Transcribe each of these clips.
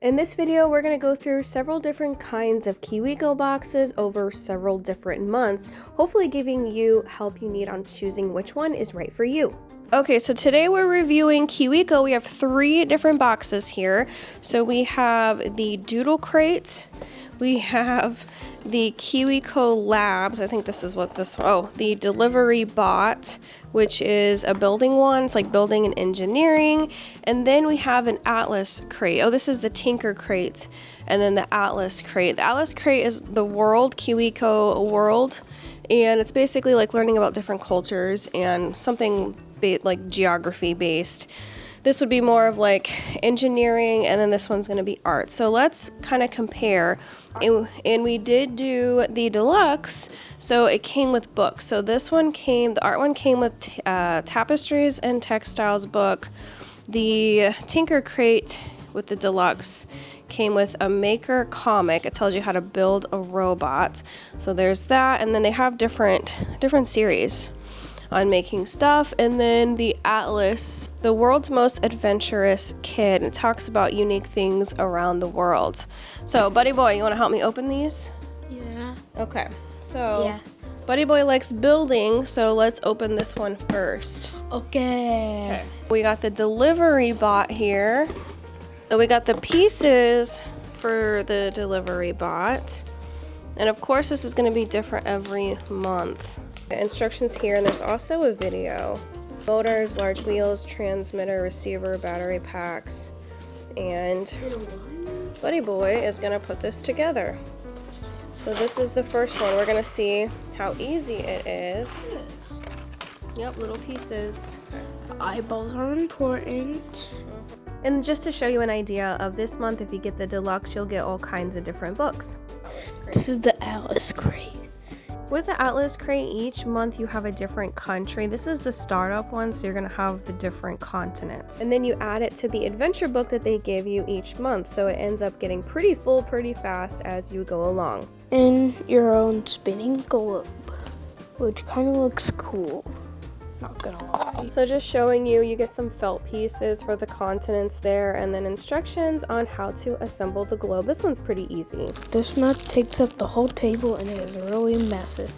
In this video, we're going to go through several different kinds of Kiwico boxes over several different months, hopefully giving you help you need on choosing which one is right for you. Okay, so today we're reviewing Kiwico. We have 3 different boxes here. So we have the Doodle crate, we have the Kiwico Labs, I think this is what this, the Delivery Bot, which is a building one. It's like building and engineering. And then we have an Atlas crate. Oh, this is the Tinker crate. And then the Atlas crate. The Atlas crate is the world, Kiwico world. And it's basically like learning about different cultures and something like geography based. This would be more of like engineering, and then this one's going to be art. So let's kind of compare. And we did do the deluxe, so it came with books. So this one came, the art one came with tapestries and textiles book. The Tinker crate with the deluxe came with a maker comic. It tells you how to build a robot. So there's that, and then they have different series on making stuff. And then the Atlas, the world's most adventurous kid. It talks about unique things around the world. So Buddy Boy, you want to help me open these? Yeah. Okay, so Buddy Boy likes building, so let's open this one first. Okay. We got the Delivery Bot here. So we got the pieces for the Delivery Bot. And of course this is going to be different every month. Instructions here, and there's also a video. Motors, large wheels, transmitter, receiver, battery packs, and Buddy Boy is gonna put this together. So this is the first one. We're gonna see how easy it is. Yep, little pieces. Eyeballs are important. And just to show you an idea of this month, if you get the deluxe, you'll get all kinds of different books. This is the Atlas crate. With the Atlas crate, each month you have a different country. This is the startup one, so you're gonna have the different continents. And then you add it to the adventure book that they give you each month, so it ends up getting pretty full pretty fast as you go along. And your own spinning globe, which kind of looks cool, not gonna lie. So just showing you, you get some felt pieces for the continents there, and then instructions on how to assemble the globe. This one's pretty easy. This map takes up the whole table and it is really massive.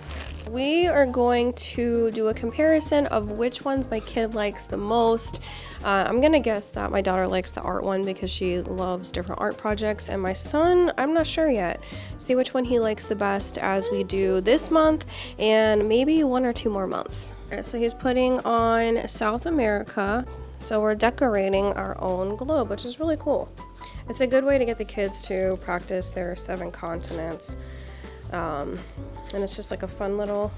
We are going to do a comparison of which ones my kid likes the most. I'm gonna guess that my daughter likes the art one because she loves different art projects, and my son, I'm not sure yet. See which one he likes the best as we do this month and maybe 1 or 2 more months. Alright, so he's putting on South America. So we're decorating our own globe, which is really cool. It's a good way to get the kids to practice their 7 continents. And it's just like a fun little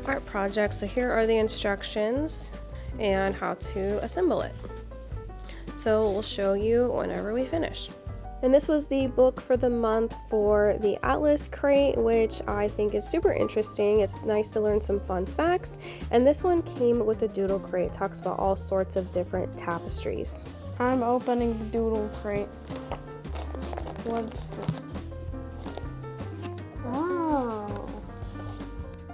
art project. So here are the instructions and how to assemble it. So we'll show you whenever we finish. And this was the book for the month for the Atlas crate, which I think is super interesting. It's nice to learn some fun facts. And this one came with the Doodle crate. It talks about all sorts of different tapestries. I'm opening the Doodle crate. What's this? Wow.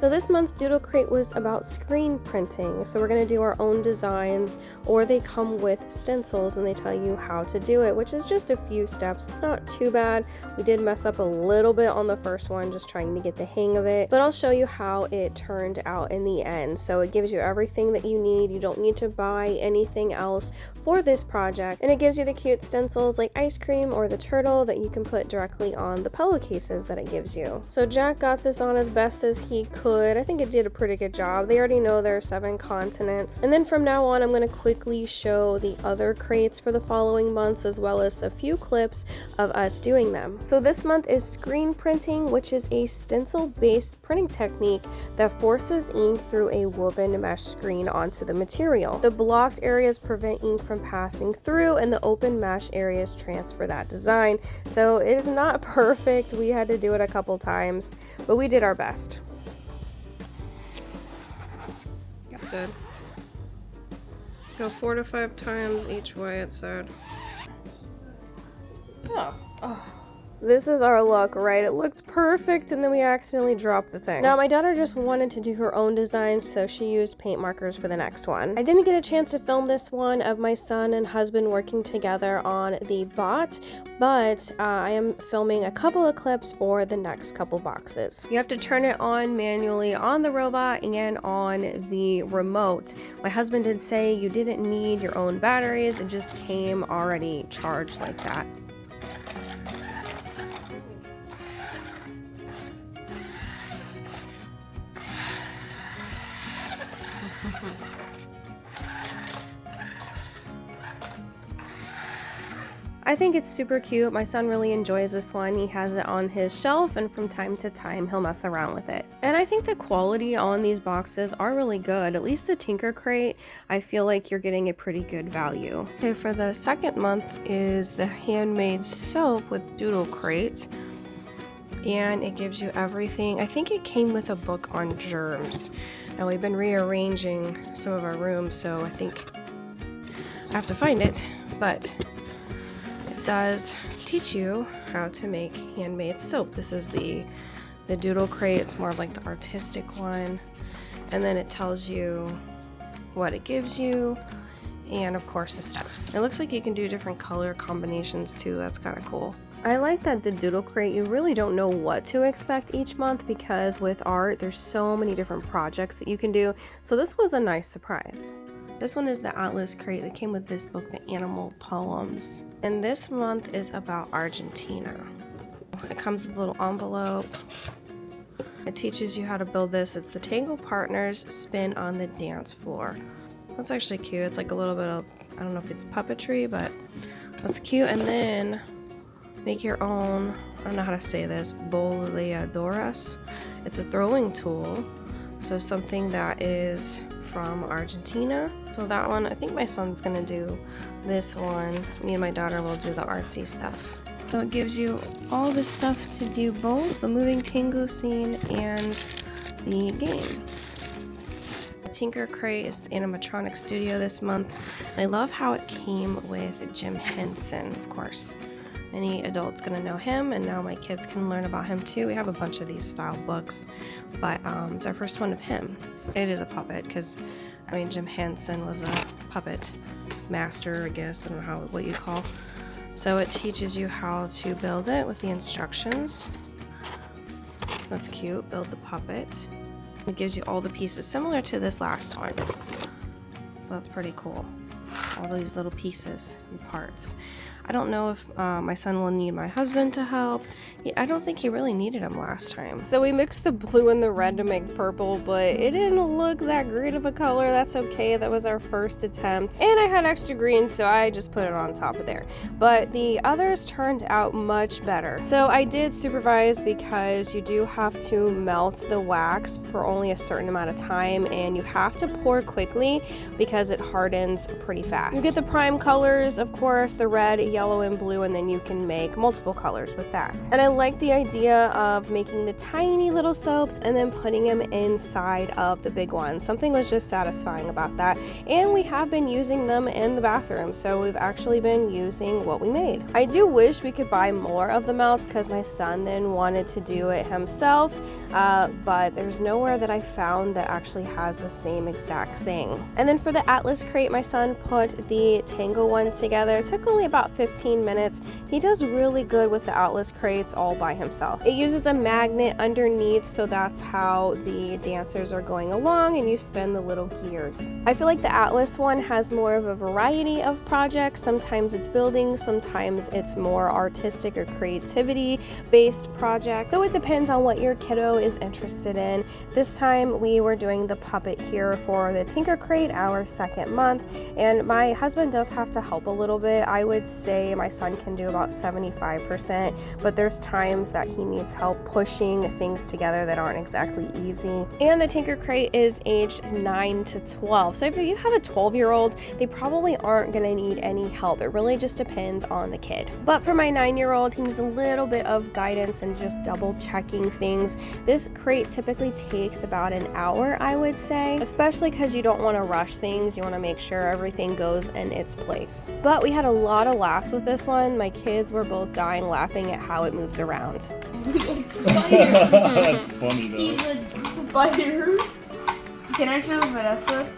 So this month's Doodle crate was about screen printing. So we're going to do our own designs, or they come with stencils and they tell you how to do it, which is just a few steps. It's not too bad. We did mess up a little bit on the first one, just trying to get the hang of it, but I'll show you how it turned out in the end. So it gives you everything that you need. You don't need to buy anything else for this project, and it gives you the cute stencils like ice cream or the turtle that you can put directly on the pillowcases that it gives you. So Jack got this on as best as he could. I think it did a pretty good job. They already know there are 7 continents. And then from now on, I'm going to quickly show the other crates for the following months, as well as a few clips of us doing them. So this month is screen printing, which is a stencil-based printing technique that forces ink through a woven mesh screen onto the material. The blocked areas prevent ink from passing through, and the open mesh areas transfer that design. So it is not perfect. We had to do it a couple times, but we did our best. That's good. Go 4 to 5 times each way, it said. Oh. This is our luck, right? It looked perfect and then we accidentally dropped the thing. Now, my daughter just wanted to do her own design, so she used paint markers for the next one. I didn't get a chance to film this one of my son and husband working together on the bot, but I am filming a couple of clips for the next couple boxes. You have to turn it on manually on the robot and on the remote. My husband did say you didn't need your own batteries, it just came already charged like that. I think it's super cute. My son really enjoys this one. He has it on his shelf and from time to time he'll mess around with it. And I think the quality on these boxes are really good. At least the Tinker Crate, I feel like you're getting a pretty good value. Okay, for the second month is the handmade soap with Doodle Crate. And it gives you everything. I think it came with a book on germs. Now we've been rearranging some of our rooms, so I think I have to find it, but does teach you how to make handmade soap. This is the Doodle Crate. It's more of like the artistic one, and then it tells you what it gives you and of course the steps. It looks like you can do different color combinations too. That's kind of cool. I like that the Doodle Crate, you really don't know what to expect each month because with art there's so many different projects that you can do, so this was a nice surprise. This one is the Atlas Crate that came with this book, The Animal Poems. And this month is about Argentina. It comes with a little envelope. It teaches you how to build this. It's the Tango Partners Spin on the Dance Floor. That's actually cute. It's like a little bit of, I don't know if it's puppetry, but that's cute. And then make your own, I don't know how to say this, boleadoras. It's a throwing tool. So something that is from Argentina. So that one, I think my son's gonna do this one. Me and my daughter will do the artsy stuff. So it gives you all the stuff to do both the moving tango scene and the game. The Tinker Crate is the animatronic studio this month. I love how it came with Jim Henson, of course. Any adult's gonna know him, and now my kids can learn about him too. We have a bunch of these style books, but it's our first one of him. It is a puppet because, I mean, Jim Henson was a puppet master, I guess. I don't know what you call. So it teaches you how to build it with the instructions. That's cute. Build the puppet. It gives you all the pieces similar to this last one. So that's pretty cool. All these little pieces and parts. I don't know if my son will need my husband to help. I don't think he really needed him last time. So we mixed the blue and the red to make purple, but it didn't look that great of a color. That's okay. That was our first attempt. And I had extra green, so I just put it on top of there. But the others turned out much better. So I did supervise because you do have to melt the wax for only a certain amount of time, and you have to pour quickly because it hardens pretty fast. You get the prime colors, of course, the red, yellow, and blue, and then you can make multiple colors with that. And I like the idea of making the tiny little soaps and then putting them inside of the big ones. Something was just satisfying about that. And we have been using them in the bathroom, so we've actually been using what we made. I do wish we could buy more of the melts because my son then wanted to do it himself, but there's nowhere that I found that actually has the same exact thing. And then for the Atlas Crate, my son put the Tango one together. It took only about 15 minutes. He does really good with the Atlas Crates all by himself. It uses a magnet underneath, so that's how the dancers are going along and you spin the little gears. I feel like the Atlas one has more of a variety of projects. Sometimes it's building, sometimes it's more artistic or creativity based projects. So it depends on what your kiddo is interested in. This time we were doing the puppet here for the Tinker Crate, our second month, and my husband does have to help a little bit. I would say my son can do about 75%, but there's times that he needs help pushing things together that aren't exactly easy. And the Tinker Crate is aged 9 to 12. So if you have a 12-year-old, they probably aren't going to need any help. It really just depends on the kid. But for my 9-year-old, he needs a little bit of guidance and just double checking things. This crate typically takes about an hour, I would say, especially because you don't want to rush things. You want to make sure everything goes in its place. But we had a lot of laughs laughs with this one. My kids were both dying laughing at how it moves around. That's funny though. He's a spider. Can I show Vanessa?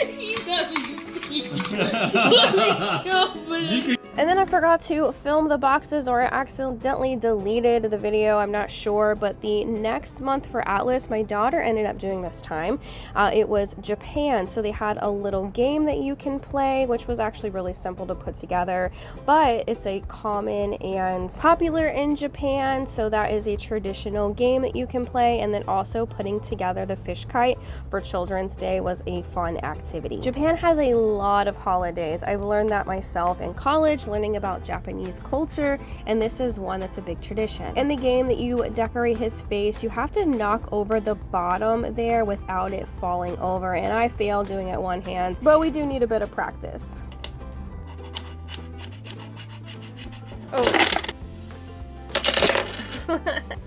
He's having a speech. Let me show Vanessa. And then I forgot to film the boxes, or I accidentally deleted the video, I'm not sure, but the next month for Atlas, my daughter ended up doing this time. It was Japan, so they had a little game that you can play, which was actually really simple to put together, but it's a common and popular in Japan, so that is a traditional game that you can play. And then also putting together the fish kite for Children's Day was a fun activity. Japan has a lot of holidays. I've learned that myself in college, learning about Japanese culture, and this is one that's a big tradition. In the game that you decorate his face, you have to knock over the bottom there without it falling over, and I failed doing it one hand, but we do need a bit of practice. Oh.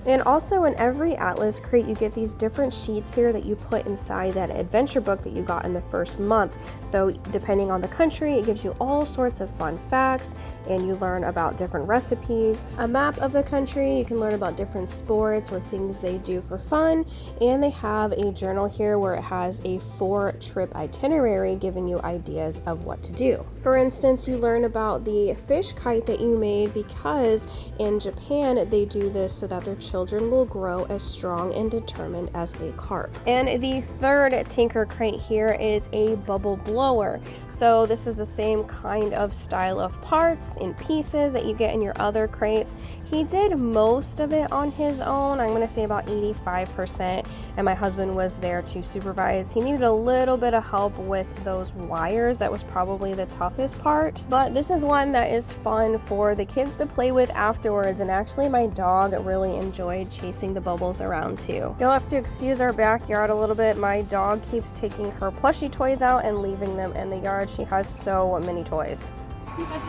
And also in every Atlas crate you get these different sheets here that you put inside that adventure book that you got in the first month. So depending on the country, it gives you all sorts of fun facts, and you learn about different recipes. A map of the country, you can learn about different sports or things they do for fun, and they have a journal here where it has a 4-trip itinerary giving you ideas of what to do. For instance, you learn about the fish kite that you made because in Japan they do this so that their children will grow as strong and determined as a carp. And the third Tinker crate here is a bubble blower. So this is the same kind of style of parts in pieces that you get in your other crates. He did most of it on his own. I'm gonna say about 85%, and my husband was there to supervise. He needed a little bit of help with those wires. That was probably the toughest part, but this is one that is fun for the kids to play with afterwards, and actually my dog really enjoyed chasing the bubbles around too. You'll have to excuse our backyard a little bit. My dog keeps taking her plushie toys out and leaving them in the yard. She has so many toys.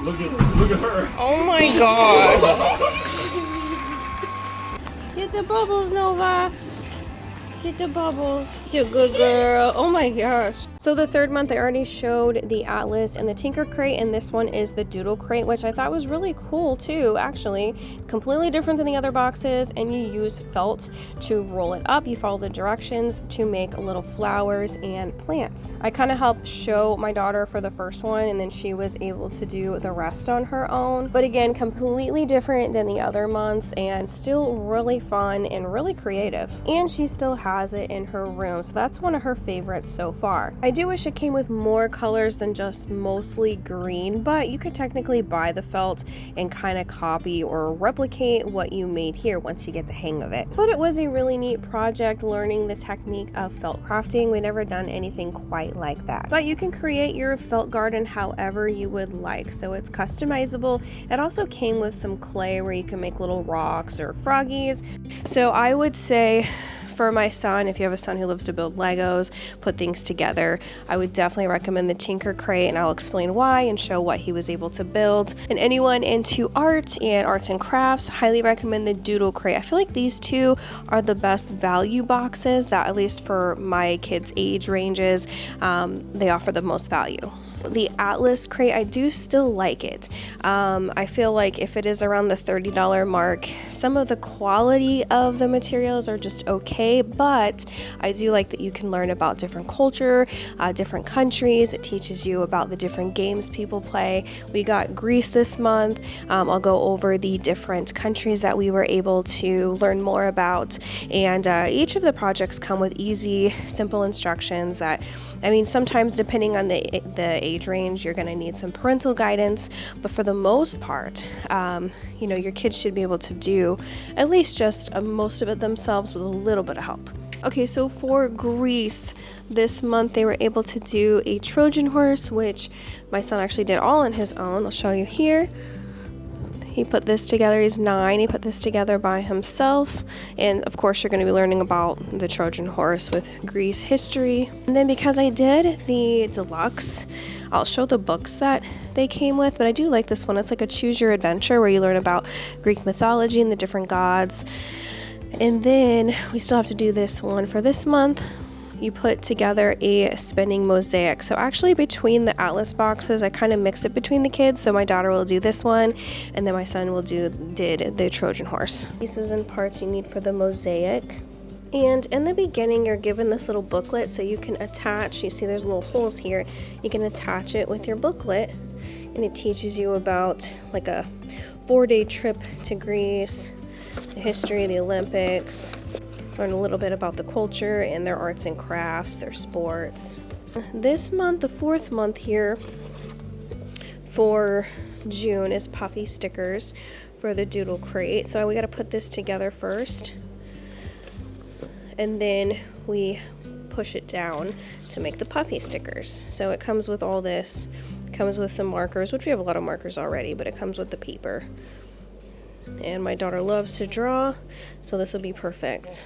Look at her. Oh my gosh. Get the bubbles, Nova. Get the bubbles. You're a good girl. Oh my gosh. So the third month I already showed the Atlas and the Tinker crate, and this one is the Doodle crate, which I thought was really cool too, actually. It's completely different than the other boxes, and you use felt to roll it up. You follow the directions to make little flowers and plants. I kind of helped show my daughter for the first one, and then she was able to do the rest on her own. But again, completely different than the other months, and still really fun and really creative. And she still has it in her room, so that's one of her favorites so far. I do wish it came with more colors than just mostly green, but you could technically buy the felt and kind of copy or replicate what you made here once you get the hang of it. But it was a really neat project learning the technique of felt crafting. We've never done anything quite like that. But you can create your felt garden however you would like, so it's customizable. It also came with some clay where you can make little rocks or froggies. So I would say, for my son, if you have a son who loves to build Legos, put things together, I would definitely recommend the Tinker crate, and I'll explain why and show what he was able to build. And anyone into art and arts and crafts, highly recommend the Doodle crate. I feel like these two are the best value boxes that, at least for my kids' age ranges, they offer the most value. The Atlas crate, I do still like it. I feel like if it is around the $30 mark, some of the quality of the materials are just okay, but I do like that you can learn about different culture, different countries. It teaches you about the different games people play. We got Greece this month. I'll go over the different countries that we were able to learn more about, and each of the projects come with easy, simple instructions that, I mean, sometimes depending on the age range, you're going to need some parental guidance, but for the most part, you know, your kids should be able to do at least just most of it themselves with a little bit of help. Okay, so for Greece this month, they were able to do a Trojan horse, which my son actually did all on his own. I'll show you here. He put this together. He's 9. He put this together by himself. And of course, you're going to be learning about the Trojan horse with Greece history. And then because I did the deluxe, I'll show the books that they came with. But I do like this one. It's like a choose your adventure where you learn about Greek mythology and the different gods. And then we still have to do this one for this month. you put together a spinning mosaic. So actually between the Atlas boxes, I kind of mix it between the kids. So my daughter will do this one, and then my son will did the Trojan horse. Pieces and parts you need for the mosaic. And in the beginning, you're given this little booklet so you can attach, you see there's little holes here, you can attach it with your booklet, and it teaches you about like a 4-day trip to Greece, the history of the Olympics, learn a little bit about the culture and their arts and crafts, their sports. This month, the 4th month here for June, is puffy stickers for the Doodle crate. So we got to put this together first, and then we push it down to make the puffy stickers. So it comes with all this. It comes with some markers, which we have a lot of markers already, but it comes with the paper. And my daughter loves to draw, so this will be perfect.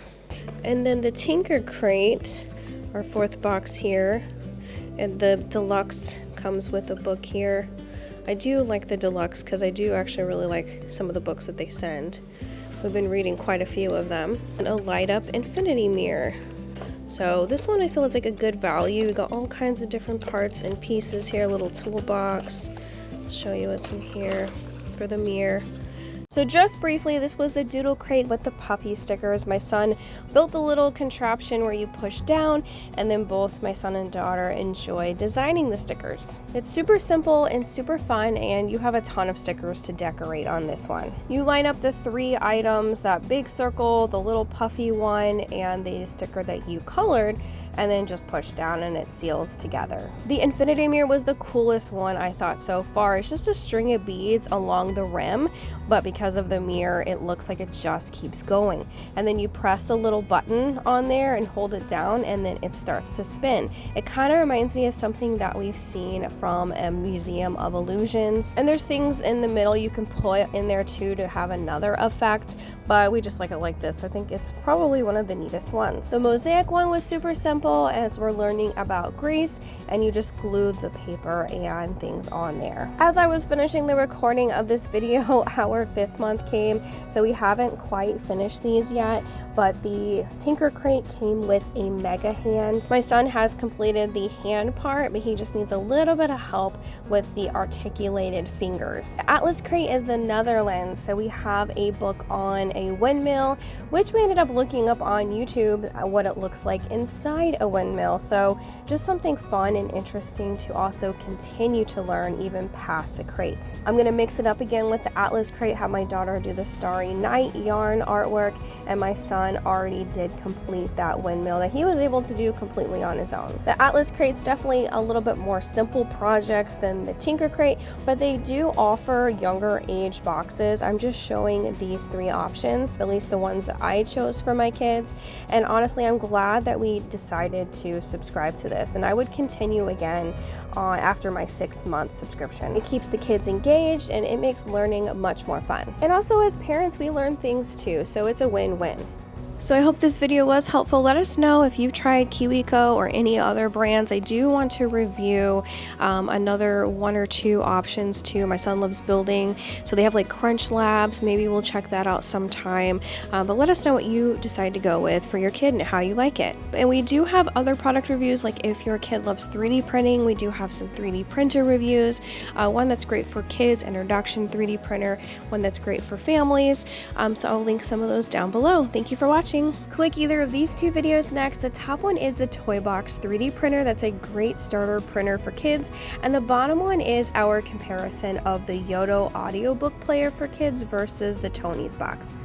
And then the Tinker crate, our 4th box here, and the deluxe comes with a book here. I do like the deluxe because I do actually really like some of the books that they send. We've been reading quite a few of them. And a light up infinity mirror. So this one I feel is like a good value. We got all kinds of different parts and pieces here, a little toolbox. I'll show you what's in here for the mirror. So just briefly, this was the Doodle crate with the puffy stickers. My son built the little contraption where you push down, and then both my son and daughter enjoy designing the stickers. It's super simple and super fun, and you have a ton of stickers to decorate on this one. You line up the 3 items, that big circle, the little puffy one, and the sticker that you colored, and then just push down and it seals together. The infinity mirror was the coolest one I thought so far. It's just a string of beads along the rim, but because of the mirror, it looks like it just keeps going. And then you press the little button on there and hold it down, and then it starts to spin. It kind of reminds me of something that we've seen from a Museum of Illusions. And there's things in the middle you can put in there too to have another effect, but we just like it like this. I think it's probably one of the neatest ones. The mosaic one was super simple, as we're learning about Greece, and you just glue the paper and things on there. As I was finishing the recording of this video, our 5th month came, so we haven't quite finished these yet, but the Tinker crate came with a mega hand. My son has completed the hand part, but he just needs a little bit of help with the articulated fingers. The Atlas crate is the Netherlands, so we have a book on a windmill, which we ended up looking up on YouTube what it looks like inside a windmill. So just something fun and interesting to also continue to learn even past the crate. I'm going to mix it up again with the Atlas crate, have my daughter do the Starry Night yarn artwork, and my son already did complete that windmill that he was able to do completely on his own. The Atlas crate's definitely a little bit more simple projects than the Tinker crate, but they do offer younger age boxes. I'm just showing these 3 options, at least the ones that I chose for my kids, and honestly I'm glad that we decided to subscribe to this, and I would continue again after my 6-month subscription. It keeps the kids engaged and it makes learning much more fun. And also as parents, we learn things too, so it's a win-win. So I hope this video was helpful. Let us know if you've tried Kiwico or any other brands. I do want to review another 1 or 2 options too. My son loves building, so they have like Crunch Labs. Maybe we'll check that out sometime. But let us know what you decide to go with for your kid and how you like it. And we do have other product reviews, like if your kid loves 3D printing, we do have some 3D printer reviews. One that's great for kids, introduction 3D printer, one that's great for families. So I'll link some of those down below. Thank you for watching. Click either of these 2 videos next. The top one is the Toy Box 3D printer. That's a great starter printer for kids. And the bottom one is our comparison of the Yoto audiobook player for kids versus the Tonies box.